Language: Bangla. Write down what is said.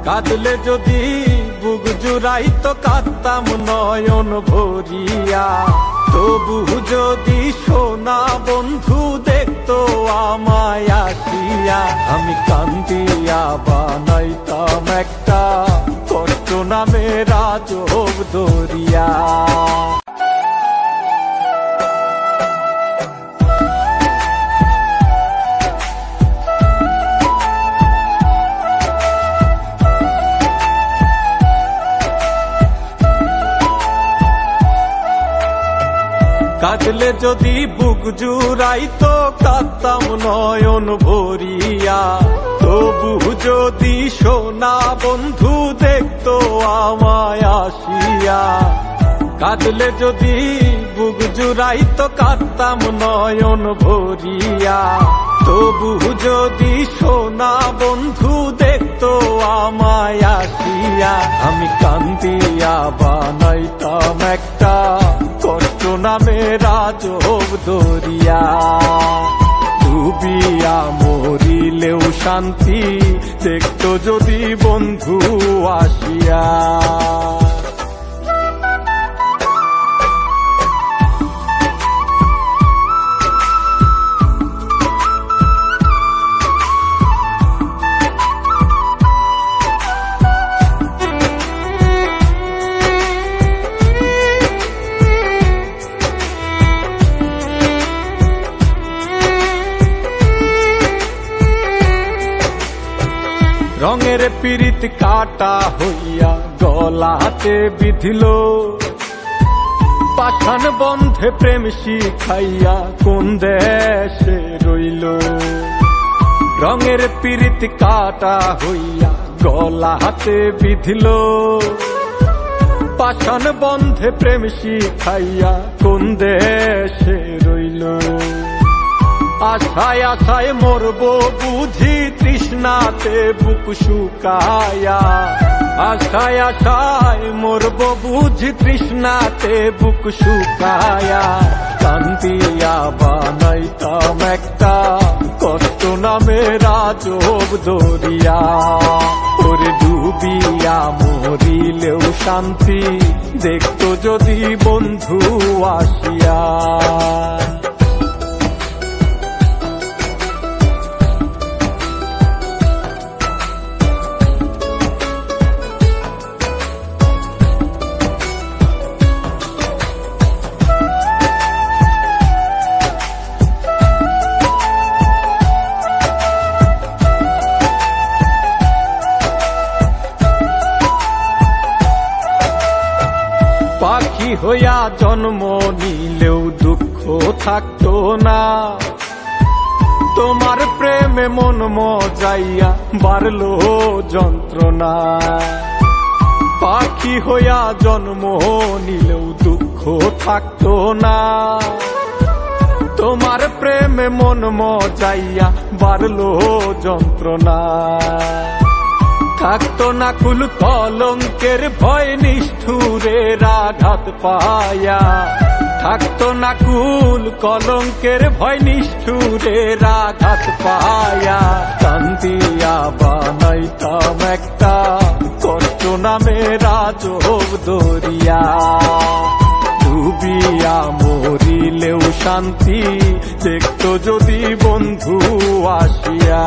কাঁদলে যদি বুক জুড়াইতো কাঁদতাম নয়ন ভরিয়া, তবু যদি সোনা বন্ধু দেখতো আমায় আসিয়া, আমি কান্দিয়া বানাইতাম একটা কষ্ট নামের আজব দরিয়া। কাঁদলে যদি বুক জুড়াইতো কাঁদতাম নয়ন ভরিয়া, তবু যদি সোনা বন্ধু দেখতো আমায় আসিয়া, কাঁদলে যদি বুক জুড়াইতো কাঁদতাম নয়ন ভরিয়া, তবু যদি সোনা বন্ধু দেখতো আমায় আসিয়া, আমি কান্দিয়া বানাইতাম একটা কষ্ট নামের আজব দরিয়া। ডুবিয়া মরিলেও শান্তি দেখতো যদি বন্ধু আসিয়া। রঙের পীড়িত কাটা হইয়া গলাতে বিধিল, পাষাণ বন্ধে প্রেম শিখাইয়া কোন দেশে রইল। রঙের পীড়িত কাটা হইয়া গলাতে বিধিল, পাষাণ বন্ধে প্রেম শিখাইয়া কোন দেশে রইল। আশায় আশায় মরবো বুঝি তৃষ্ণাতে বুক শুকায়া, আশায় আশায় মরবো বুঝি তৃষ্ণাতে বুক শুকায়া, কান্দিয়া বানাইতাম একটা কষ্ট নামের আজব দরিয়া। ওরে ডুবিয়া মরিলেও শান্তি দেখতো যদি বন্ধু আসিয়া। পাখি হইয়া জন্ম নিলেও দুঃখ থাকতো না, তোমার প্রেমে মন মজাইয়া বাড়লো যন্ত্রণা। পাখি হইয়া জন্ম নিলেও দুঃখ থাকতো না, তোমার প্রেমে মন মজাইয়া বাড়লো যন্ত্রণা। থাকতো না কুল কলঙ্কের ভয় নিষ্ঠুরের আঘাত পায়া, থাকতো না কুল কলঙ্কের ভয় নিষ্ঠুরের আঘাত পায়া, কান্দিয়া বানাইতাম একটা কষ্ট নামের আজব দরিয়া। ডুবিয়া মরিলেও শান্তি দেখতো যদি বন্ধু আসিয়া।